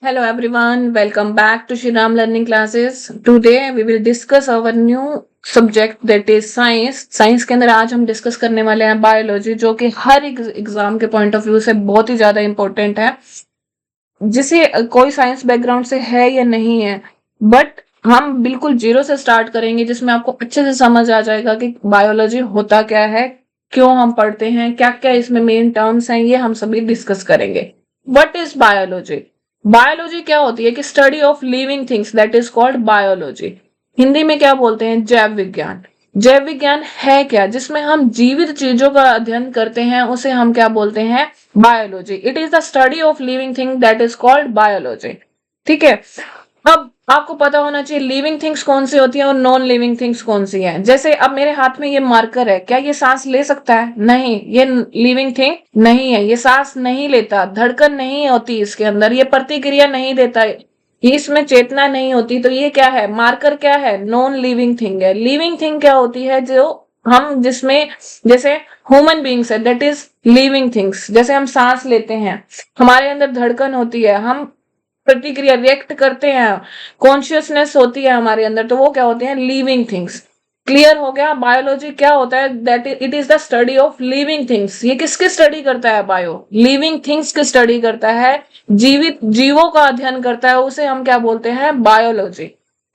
Hello everyone, welcome back to Shriram Learning Classes. Today we will discuss our new subject that is science. Science के अंदर आज हम discuss करने वाले हैं बायोलॉजी, जो कि हर एग्जाम के पॉइंट ऑफ व्यू से बहुत ही ज्यादा इंपॉर्टेंट है, जिसे कोई साइंस बैकग्राउंड से है या नहीं है, बट हम बिल्कुल जीरो से स्टार्ट करेंगे, जिसमें आपको अच्छे से समझ आ जाएगा कि बायोलॉजी होता क्या है, क्यों हम पढ़ते हैं, क्या क्या इसमें मेन टर्म्स हैं, ये हम सभी डिस्कस करेंगे। What is biology? बायोलॉजी क्या होती है कि study of living things, that is called biology. Hindi में क्या बोलते हैं? जैव विज्ञान। जैव विज्ञान है क्या? जिसमें हम जीवित चीजों का अध्ययन करते हैं, उसे हम क्या बोलते हैं? Biology. It is the study of living thing, that is called biology. ठीक है, अब आपको पता होना चाहिए लिविंग थिंग्स कौन सी होती है और नॉन लिविंग थिंग्स कौन सी है। जैसे अब मेरे हाथ में ये मार्कर है, क्या ये सांस ले सकता है? नहीं, ये लिविंग थिंग नहीं है, ये सांस नहीं लेता, धड़कन नहीं होती इसके अंदर, ये प्रतिक्रिया नहीं देता, इसमें चेतना नहीं होती, तो ये क्या है? मार्कर क्या है? नॉन लिविंग थिंग है। लिविंग थिंग क्या होती है? जो हम जिसमें, जैसे ह्यूमन बींग्स है, दैट इज लिविंग थिंग्स। जैसे हम सांस लेते हैं, हमारे अंदर धड़कन होती है, हम प्रतिक्रिया रिएक्ट करते हैं, कॉन्शियसनेस होती है हमारे अंदर, तो वो क्या होते हैं? Living things. क्लियर हो गया? बायोलॉजी क्या होता है? That it is the study of living things. ये किसकी स्टडी करता है? बायो। लिविंग थिंग्स की स्टडी करता है, जीवित जीवों का अध्ययन करता है, उसे हम क्या बोलते हैं? बायोलॉजी।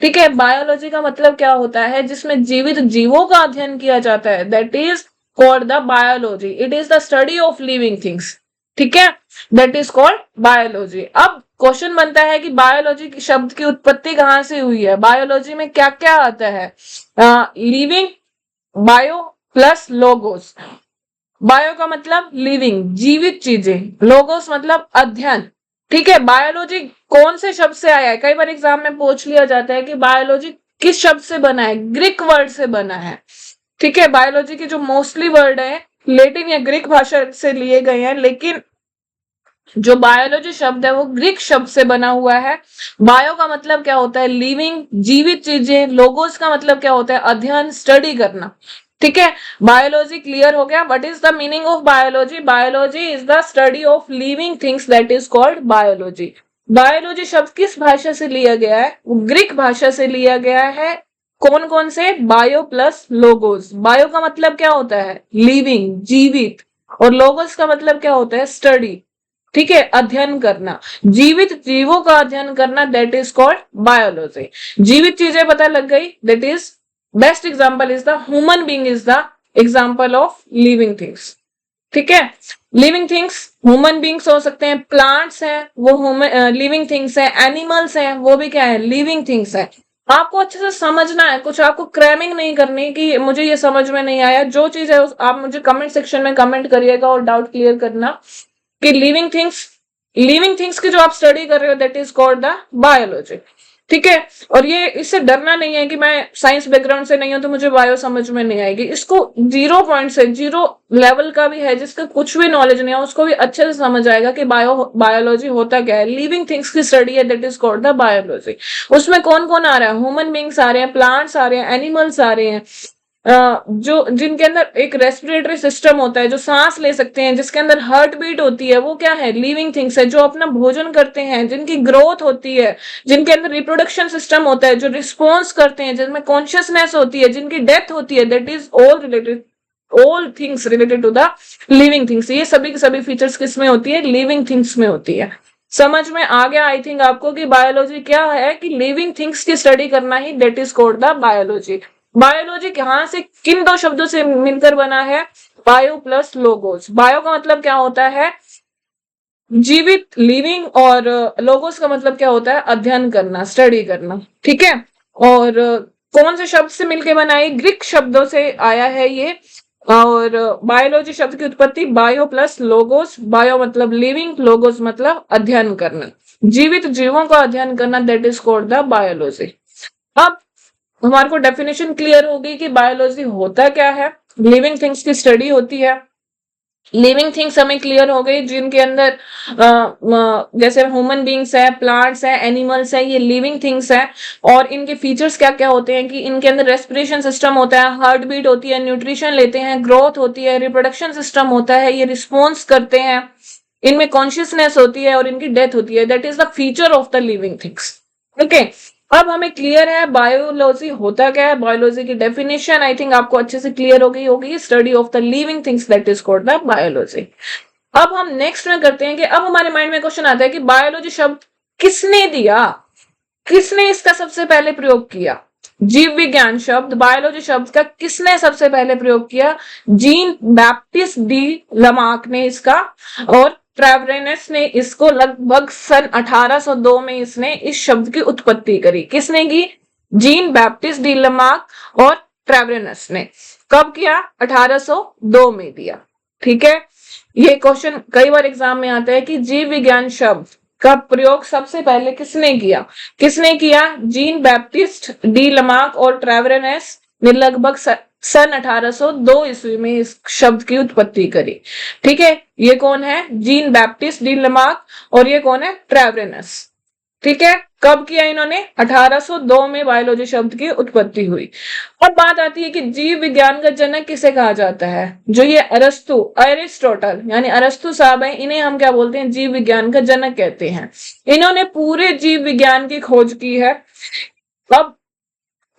ठीक है, बायोलॉजी का मतलब क्या होता है? जिसमें जीवित जीवों का अध्ययन किया जाता है, that is called the biology. It is the study of living things. ठीक है, दैट इज कॉल्ड बायोलॉजी। अब क्वेश्चन बनता है कि बायोलॉजी की शब्द की उत्पत्ति कहां से हुई है? बायोलॉजी में क्या क्या आता है? Living, bio plus logos. Bio का मतलब लिविंग, जीवित चीजें, लोगोस मतलब अध्ययन। ठीक है, बायोलॉजी कौन से शब्द से आया है? कई बार एग्जाम में पूछ लिया जाता है कि बायोलॉजी किस शब्द से बना है? ग्रीक वर्ड से बना है। ठीक है, बायोलॉजी के जो मोस्टली वर्ड है लेटिन या ग्रीक भाषा से लिए गए हैं, लेकिन जो बायोलॉजी शब्द है वो ग्रीक शब्द से बना हुआ है। बायो का मतलब क्या होता है? लिविंग, जीवित चीजें। लोगोस का मतलब क्या होता है? अध्ययन, स्टडी करना। ठीक है, बायोलॉजी क्लियर हो गया? What is the meaning of biology? Biology is the study of living things, that is called biology. Biology शब्द किस भाषा से लिया गया है? ग्रीक भाषा से लिया गया है। कौन कौन से? Bio plus logos. बायो का मतलब क्या होता है? लिविंग, जीवित, और लोगोस का मतलब क्या होता है? स्टडी। ठीक है, अध्ययन करना, जीवित जीवों का अध्ययन करना, दैट इज कॉल्ड बायोलॉजी। जीवित चीजें पता लग गई, that is best example is the human being is the example of living things. ठीक है, लिविंग थिंग्स ह्यूमन बीइंग्स हो सकते हैं, प्लांट्स हैं वो लिविंग थिंग्स है, एनिमल्स हैं वो भी क्या है? लिविंग थिंग्स है। आपको अच्छे से समझना है, कुछ आपको क्रैमिंग नहीं करनी कि मुझे ये समझ में नहीं आया। जो चीज है आप मुझे कमेंट सेक्शन में कमेंट करिएगा और डाउट क्लियर करना कि लिविंग थिंग्स की जो आप स्टडी कर रहे हो, that is called the biology. ठीक है, और ये इससे डरना नहीं है कि मैं साइंस बैकग्राउंड से नहीं हूं तो मुझे बायो समझ में नहीं आएगी। इसको 0 पॉइंट से, 0 लेवल का भी है जिसका कुछ भी नॉलेज नहीं है, उसको भी अच्छे से समझ आएगा कि बायोलॉजी होता क्या है। लिविंग थिंग्स की स्टडी है, that is called the biology. उसमें कौन कौन आ रहा है? ह्यूमन बींग्स आ रहे हैं, प्लांट्स आ रहे हैं, एनिमल्स आ रहे हैं, जो जिनके अंदर एक रेस्पिरेटरी सिस्टम होता है, जो सांस ले सकते हैं, जिसके अंदर हार्ट बीट होती है, वो क्या है? लिविंग थिंग्स है। जो अपना भोजन करते हैं, जिनकी ग्रोथ होती है, जिनके अंदर रिप्रोडक्शन सिस्टम होता है, जो रिस्पॉन्स करते हैं, जिनमें कॉन्शियसनेस होती है, जिनकी डेथ होती है, that is all things related to the living things. ये सभी की सभी फीचर्स किसमें होती है? लिविंग थिंग्स में होती है। समझ में आ गया आई थिंक आपको कि बायोलॉजी क्या है? कि लिविंग थिंग्स की स्टडी करना ही, that is called the biology. Biology कहां से, किन 2 शब्दों से मिलकर बना है? Bio plus logos. बायो का मतलब क्या होता है? जीवित, लिविंग, और लोगोस का मतलब क्या होता है? अध्ययन करना, स्टडी करना। ठीक है, और कौन से शब्द से मिलकर बना है? ग्रीक शब्दों से आया है ये। और बायोलॉजी शब्द की उत्पत्ति बायो प्लस लोगोस। बायो मतलब लिविंग, लोगोस मतलब अध्ययन करना, जीवित जीवों का अध्ययन करना, that is called the biology. अब हमारे को डेफिनेशन क्लियर होगी कि बायोलॉजी होता क्या है। लिविंग थिंग्स की स्टडी होती है। लिविंग थिंग्स हमें क्लियर हो गई, जिनके अंदर जैसे ह्यूमन बींग्स है, प्लांट्स है, एनिमल्स है, ये लिविंग थिंग्स है। और इनके फीचर्स क्या क्या होते हैं कि इनके अंदर रेस्पिरेशन सिस्टम होता है, हार्ट बीट होती है, न्यूट्रिशन लेते हैं, ग्रोथ होती है, रिप्रोडक्शन सिस्टम होता है, ये रिस्पॉन्स करते हैं, इनमें कॉन्शियसनेस होती है और इनकी डेथ होती है, that is the feature of the living things. Okay, अब हमें क्लियर है बायोलॉजी होता क्या है, बायोलॉजी की डेफिनेशन आई थिंक आपको अच्छे से क्लियर हो गई होगी, study of the living things that is called the biology. अब हम नेक्स्ट में करते हैं कि अब हमारे माइंड में क्वेश्चन आता है कि बायोलॉजी शब्द किसने दिया, किसने इसका सबसे पहले प्रयोग किया। जीव विज्ञान शब्द, बायोलॉजी शब्द का किसने सबसे पहले प्रयोग किया? जीन बैप्टिस्ट डी लमार्क ने इसका, और ट्रेवरेनस ने इसको लगभग सन 1802 में इसने इस शब्द की उत्पत्ति करी। किसने की? जीन बैप्टिस्ट डी लमार्क और ट्रेवरेनस ने। कब किया? 1802 में दिया। ठीक है, ये क्वेश्चन कई बार एग्जाम में आता है कि जीव विज्ञान शब्द का प्रयोग सबसे पहले किसने किया? किसने किया? जीन बैप्टिस्ट डी लमार्क और ट्रेवरेनस ने लगभग सन 1802 ईस्वी में इस शब्द की उत्पत्ति करी। ठीक है, ये कौन है? जीन बैप्टिस्ट डी लमार्क और ये कौन है? ट्रेवरेनस। ठीक है, कब किया इन्होंने? 1802 में बायोलॉजी शब्द की उत्पत्ति हुई। अब बात आती है कि जीव विज्ञान का जनक किसे कहा जाता है? जो ये अरस्तु, एरिस्टोटल यानी अरस्तु साहब है, इन्हें हम क्या बोलते हैं? जीव विज्ञान का जनक कहते हैं। इन्होंने पूरे जीव विज्ञान की खोज की है। अब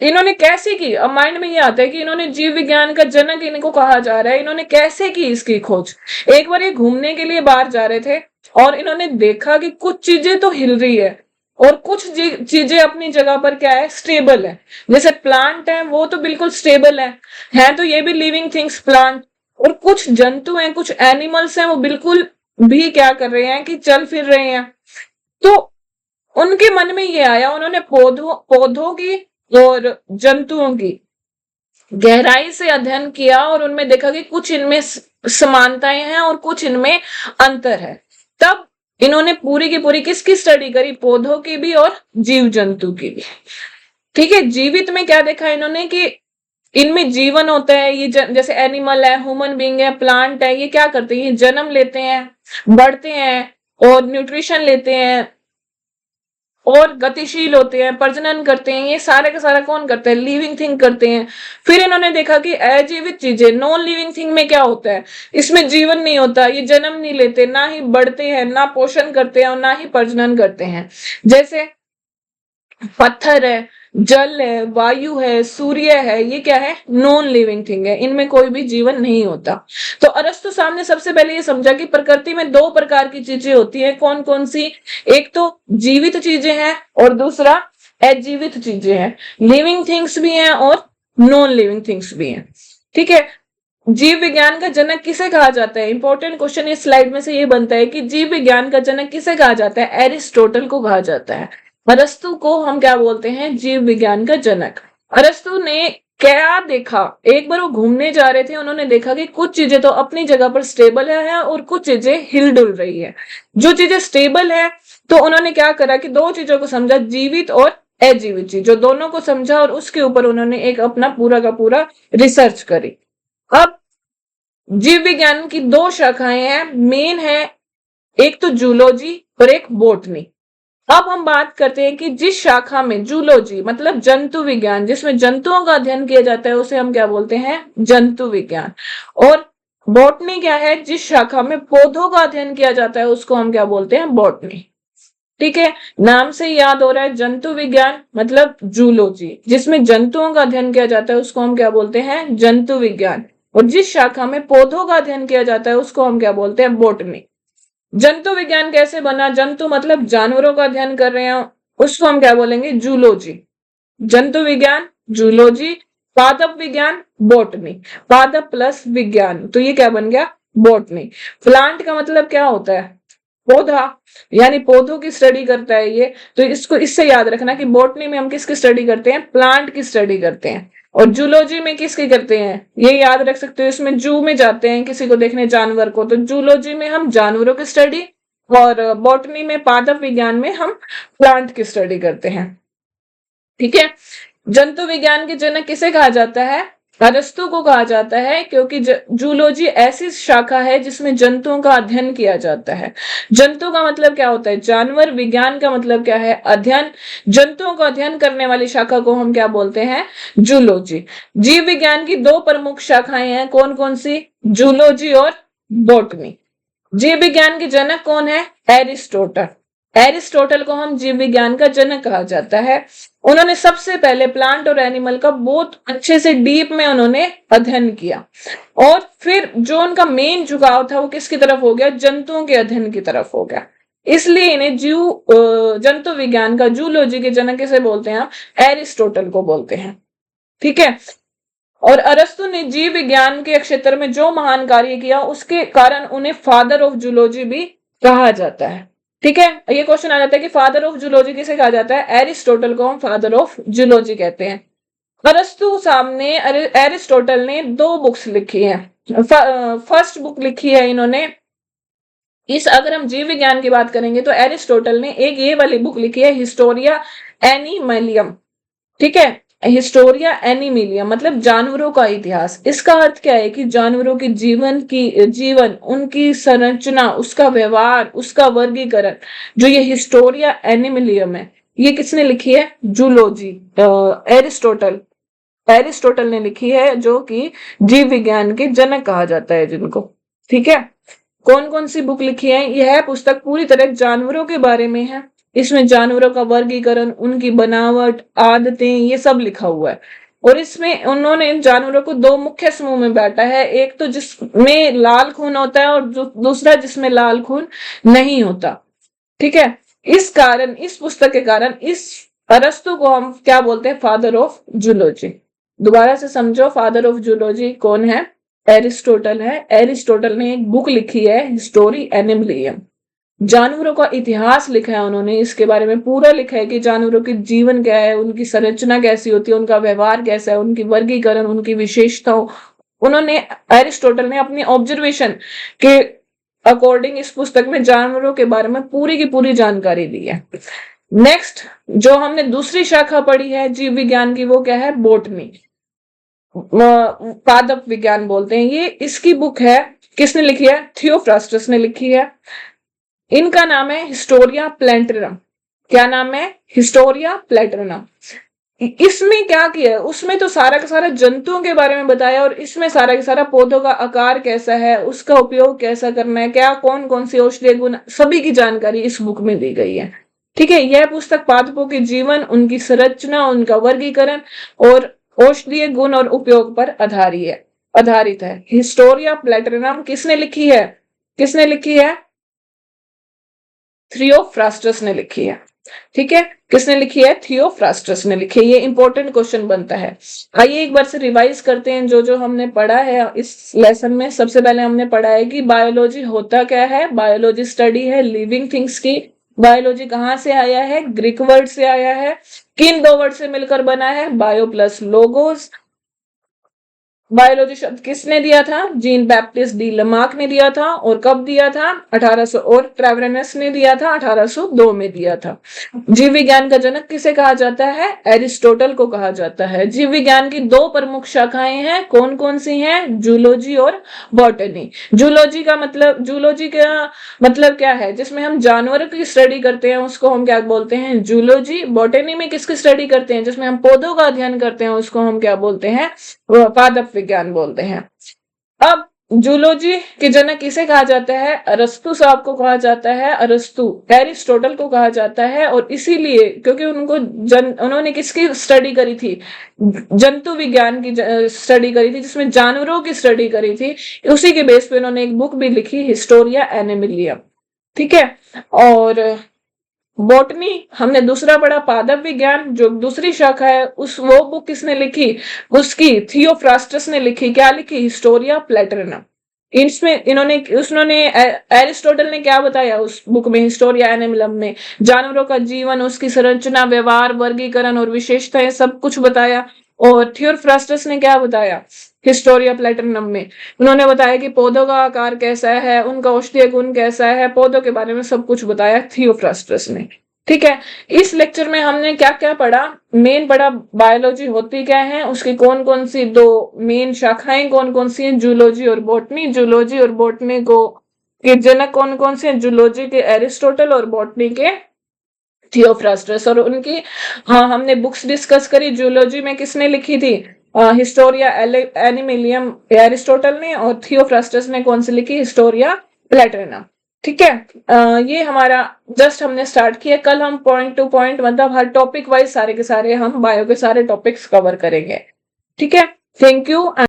इन्होंने कैसे की? अब माइंड में ये आता है कि इन्होंने जीव विज्ञान का जनक इनको कहा जा रहा है, इन्होंने कैसे की इसकी खोज? एक बार ये घूमने के लिए बाहर जा रहे थे और इन्होंने देखा कि कुछ चीजें तो हिल रही है और कुछ चीजें अपनी जगह पर क्या है? स्टेबल है। जैसे प्लांट है वो तो बिल्कुल स्टेबल है तो ये भी लिविंग थिंग्स प्लांट, और कुछ जंतु हैं, कुछ एनिमल्स हैं, वो बिल्कुल भी क्या कर रहे हैं कि चल फिर रहे हैं। तो उनके मन में ये आया, उन्होंने पौधों की और जंतुओं की गहराई से अध्ययन किया और उनमें देखा कि कुछ इनमें समानताएं हैं और कुछ इनमें अंतर है। तब इन्होंने पूरी की पूरी किसकी स्टडी करी? पौधों की भी और जीव जंतु की भी। ठीक है, जीवित में क्या देखा इन्होंने कि इनमें जीवन होता है। ये जैसे एनिमल है, ह्यूमन बीइंग है, प्लांट है, ये क्या करते हैं? ये जन्म लेते हैं, बढ़ते हैं और न्यूट्रिशन लेते हैं और गतिशील होते हैं, प्रजनन करते हैं। ये सारे का सारा कौन करता है? लिविंग थिंग करते हैं। फिर इन्होंने देखा कि अजीवित चीजें, नॉन लिविंग थिंग में क्या होता है? इसमें जीवन नहीं होता, ये जन्म नहीं लेते, ना ही बढ़ते हैं, ना पोषण करते हैं और ना ही प्रजनन करते हैं। जैसे पत्थर है, जल है, वायु है, सूर्य है, ये क्या है? नॉन लिविंग थिंग है, इनमें कोई भी जीवन नहीं होता। तो अरस्तु साहब ने सबसे पहले ये समझा कि प्रकृति में दो प्रकार की चीजें होती हैं। कौन कौन सी? एक तो जीवित चीजें हैं और दूसरा अजीवित चीजें हैं। लिविंग थिंग्स भी हैं और नॉन लिविंग थिंग्स भी हैं। ठीक है, जीव विज्ञान का जनक किसे कहा जाता है? इंपॉर्टेंट क्वेश्चन इस स्लाइड में से ये बनता है कि जीव विज्ञान का जनक किसे कहा जाता है? एरिस्टोटल को कहा जाता है। अरस्तु को हम क्या बोलते हैं? जीव विज्ञान का जनक। अरस्तु ने क्या देखा? एक बार वो घूमने जा रहे थे, उन्होंने देखा कि कुछ चीजें तो अपनी जगह पर स्टेबल है और कुछ चीजें हिल डुल रही है। जो चीजें स्टेबल है तो उन्होंने क्या करा कि दो चीजों को समझा, जीवित और अजीवित चीज, जो दोनों को समझा और उसके ऊपर उन्होंने एक अपना पूरा का पूरा रिसर्च करी। अब जीव विज्ञान की दो शाखाएं हैं, मेन है एक तो जूलॉजी और एक बॉटनी। अब हम बात करते हैं कि जिस शाखा में जूलॉजी मतलब जंतु विज्ञान, जिसमें जंतुओं का अध्ययन किया जाता है, उसे हम क्या बोलते हैं? जंतु विज्ञान। और बॉटनी क्या है? जिस शाखा में पौधों का अध्ययन किया जाता है उसको हम क्या बोलते हैं? बॉटनी। ठीक है, नाम से याद हो रहा है, जंतु विज्ञान मतलब जूलॉजी, जिसमें जंतुओं का अध्ययन किया जाता है उसको हम क्या बोलते हैं? जंतु विज्ञान। और जिस शाखा में पौधों का अध्ययन किया जाता है उसको हम क्या बोलते हैं? बॉटनी। जंतु विज्ञान कैसे बना? जंतु मतलब जानवरों का अध्ययन कर रहे हैं, उसको हम क्या बोलेंगे? जूलॉजी। जंतु विज्ञान जूलॉजी, पादप विज्ञान बॉटनी, पादप प्लस विज्ञान, तो ये क्या बन गया? बॉटनी। प्लांट का मतलब क्या होता है? पौधा, यानी पौधों की स्टडी करता है ये। तो इसको इससे याद रखना कि बॉटनी में हम किसकी स्टडी करते हैं? प्लांट की स्टडी करते हैं। और जूलॉजी में किसकी करते हैं? ये याद रख सकते हो, इसमें जू में जाते हैं किसी को देखने, जानवर को, तो जूलॉजी में हम जानवरों की स्टडी और बॉटनी में पादप विज्ञान में हम प्लांट की स्टडी करते हैं। ठीक है, जंतु विज्ञान के जनक किसे कहा जाता है? अरस्तु को कहा जाता है, क्योंकि जूलॉजी ऐसी शाखा है जिसमें जंतुओं का अध्ययन किया जाता है। जंतु का मतलब क्या होता है? जानवर। विज्ञान का मतलब क्या है? अध्ययन। जंतुओं का अध्ययन करने वाली शाखा को हम क्या बोलते हैं? जूलॉजी। जीव विज्ञान की दो प्रमुख शाखाएं हैं, कौन कौन सी? जूलॉजी और बॉटनी। जीव विज्ञान के जनक कौन है? एरिस्टोटल। एरिस्टोटल को हम जीव विज्ञान का जनक कहा जाता है। उन्होंने सबसे पहले प्लांट और एनिमल का बहुत अच्छे से डीप में उन्होंने अध्ययन किया, और फिर जो उनका मेन झुकाव था वो किसकी तरफ हो गया? जंतुओं के अध्ययन की तरफ हो गया। इसलिए इन्हें जंतु विज्ञान का, जूलॉजी के जनक किसे बोलते हैं? एरिस्टोटल को बोलते हैं। ठीक है। और अरस्तु ने जीव विज्ञान के क्षेत्र में जो महान कार्य किया उसके कारण उन्हें फादर ऑफ जूलॉजी भी कहा जाता है। ठीक है। ये क्वेश्चन आ जाता है कि फादर ऑफ जूलॉजी किसे कहा जाता है? एरिस्टोटल को हम फादर ऑफ जूलॉजी कहते हैं। अरस्तु सामने एरिस्टोटल ने 2 बुक्स लिखी है। फर्स्ट बुक लिखी है इन्होंने, इस अगर हम जीव विज्ञान की बात करेंगे तो एरिस्टोटल ने एक ये वाली बुक लिखी है, हिस्टोरिया एनिमलियम। ठीक है। हिस्टोरिया एनिमिलियम मतलब जानवरों का इतिहास। इसका अर्थ क्या है कि जानवरों के जीवन, उनकी संरचना, उसका व्यवहार, उसका वर्गीकरण, जो ये हिस्टोरिया एनिमिलियम है, ये किसने लिखी है? Zoology, Aristotle. एरिस्टोटल ने लिखी है, जो कि जीव विज्ञान के जनक कहा जाता है जिनको। ठीक है। कौन कौन सी बुक लिखी है? यह पुस्तक पूरी तरह जानवरों के बारे में है। इसमें जानवरों का वर्गीकरण, उनकी बनावट, आदतें, ये सब लिखा हुआ है। और इसमें उन्होंने जानवरों को 2 मुख्य समूह में बांटा है, एक तो जिसमें लाल खून होता है और दूसरा जिसमें लाल खून नहीं होता। ठीक है। इस कारण, इस पुस्तक के कारण, इस अरस्तु को हम क्या बोलते हैं? Father of zoology. दोबारा से समझो, फादर ऑफ जूलॉजी कौन है? एरिस्टोटल है। एरिस्टोटल ने एक बुक लिखी है, हिस्टोरी एनिमलियम। जानवरों का इतिहास लिखा है उन्होंने, इसके बारे में पूरा लिखा है कि जानवरों के जीवन क्या है, उनकी संरचना कैसी होती है, उनका व्यवहार कैसा है, उनकी वर्गीकरण, उनकी विशेषताओं। उन्होंने, एरिस्टोटल ने अपनी ऑब्जर्वेशन के अकॉर्डिंग इस पुस्तक में जानवरों के बारे में पूरी की पूरी जानकारी दी है। नेक्स्ट जो हमने दूसरी शाखा पढ़ी है जीव विज्ञान की, वो क्या है? बॉटनी, पादप विज्ञान बोलते हैं ये। इसकी बुक है, किसने लिखी है? थियोफ्रास्टस ने लिखी है। इनका नाम है हिस्टोरिया प्लैंटरम। क्या नाम है? हिस्टोरिया प्लैंटरम। इसमें क्या किया है? उसमें तो सारा का सारा जंतुओं के बारे में बताया, और इसमें सारा का सारा पौधों का आकार कैसा है, उसका उपयोग कैसा करना है, क्या कौन कौन सी औषधीय गुण, सभी की जानकारी इस बुक में दी गई है। ठीक है। यह पुस्तक पादपों के जीवन, उनकी संरचना, उनका वर्गीकरण और औषधीय गुण और उपयोग पर आधारित है। हिस्टोरिया प्लैंटरम किसने लिखी है? किसने लिखी है? थियोफ्रास्टस ने लिखी है। ठीक है। किसने लिखी है? थियोफ्रास्टस ने लिखी है। ये इंपॉर्टेंट क्वेश्चन बनता है। आइए एक बार से रिवाइज करते हैं जो जो हमने पढ़ा है इस लेसन में। सबसे पहले हमने पढ़ा है कि बायोलॉजी होता क्या है? बायोलॉजी स्टडी है लिविंग थिंग्स की। बायोलॉजी कहाँ से आया है? ग्रीक वर्ड से आया है। किन 2 वर्ड से मिलकर बना है? Bio plus logos. बायोलॉजी शब्द किसने दिया था? जीन बैप्टिस्ट डी लमार्क ने दिया था। और कब दिया था? 1800। और ट्रेवरेनस ने दिया था 1802 में दिया था। जीव विज्ञान का जनक किसे कहा जाता है? एरिस्टोटल को कहा जाता है। जीव विज्ञान की 2 प्रमुख शाखाएं हैं, कौन कौन सी हैं? जूलॉजी और बॉटनी। जूलॉजी का मतलब क्या है? जिसमें हम जानवरों की स्टडी करते हैं उसको हम क्या बोलते हैं? जूलॉजी। बॉटनी में किसकी स्टडी करते हैं? जिसमें हम पौधों का अध्ययन करते हैं उसको हम क्या बोलते हैं? पादप विज्ञान बोलते हैं। अब जूलॉजी के जनक किसे कहा जाता है? अरस्तु साहब को कहा जाता है। अरस्तु एरिस्टोटल को कहा जाता है। और इसीलिए क्योंकि उन्होंने किसकी स्टडी करी थी? जंतु विज्ञान की स्टडी करी थी, जिसमें जानवरों की स्टडी करी थी। उसी के बेस पे उन्होंने एक बुक भी लिखी, हिस्टोरिया एनिमलियम। ठीक है। और बॉटनी हमने दूसरा पढ़ा, पादप विज्ञान जो दूसरी शाखा है, वो बुक किसने लिखी? उसकी थियोफ्रास्टस ने लिखी। क्या लिखी? हिस्टोरिया प्लैंटरम। उन्होंने एरिस्टोटल ने क्या बताया उस बुक में, हिस्टोरिया एनिमलम में? जानवरों का जीवन, उसकी संरचना, व्यवहार, वर्गीकरण और विशेषताएं सब कुछ बताया। और थियोफ्रास्टस ने क्या बताया? हिस्टोरिया प्लैंटरम में उन्होंने बताया कि पौधों का आकार कैसा है, उनका औषधीय गुण कैसा है, पौधों के बारे में सब कुछ बताया थियोफ्रास्टस ने। ठीक है। इस लेक्चर में हमने क्या क्या पढ़ा? मेन पढ़ा बायोलॉजी होती क्या है, उसकी कौन कौन सी 2 मेन शाखाएं कौन कौन सी हैं? जूलॉजी और बॉटनी। जूलॉजी और बॉटनी के जनक कौन कौन से हैं? जूलॉजी के एरिस्टोटल और बॉटनी के थियोफ्रास्टस। और उनकी हमने बुक्स डिस्कस करी। जूलॉजी में किसने लिखी थी? हिस्टोरिया एनिमलियम एरिस्टोटल ने। और थियोफ्रास्टस ने कौन सी लिखी? Historia platinum. ठीक है, ये हमारा जस्ट हमने स्टार्ट किया। कल हम पॉइंट टू पॉइंट मतलब हर टॉपिक वाइज सारे के सारे हम बायो के सारे टॉपिक्स कवर करेंगे। ठीक है, थैंक यू।